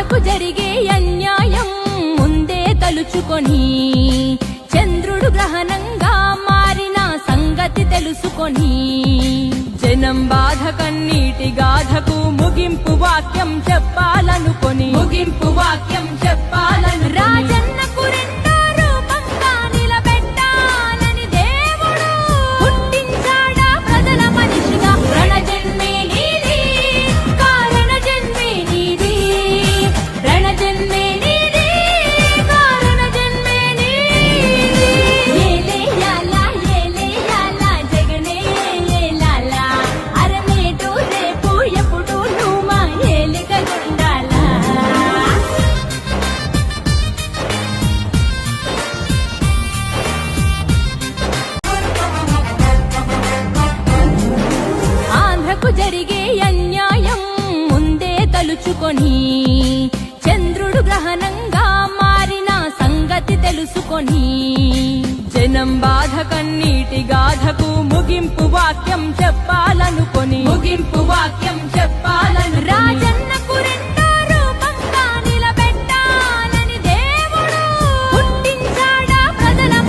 ఆంధ్రకు జరిగే అన్యాయం ముందే తలుచుకొని చంద్రుడు గ్రహణంగా మారిన సంగతి తెలుసుకొని జనం బాధ కన్నీటి గాథకు ముగింపు వాక్యం చెప్పాలనుకొని రాజన్నకు రెండో రూపంగా నిలబెట్టాలని దేవుడు పుట్టించాడా ప్రజల మనిషిగా. రణజన్మే నీది, కారణ జన్మే నీది, రణజన్మే నీది, కారణ జన్మే నీది. ఏలేయాలా ఏలేయాలా జగనే ఏలాలా, అరనేటు రేపు ఎప్పుడు నువ్వు మా ఏలికగుండాలా. ఆంధ్రకు జరిగే అన్యాయం ముందే తలుచుకొని చంద్రుడు గ్రహణంగా మారిన సంగతి తెలుసుకొని జనం బాధ కన్నీటి గాథకు ముగింపు వాక్యం చెప్పాలనుకొని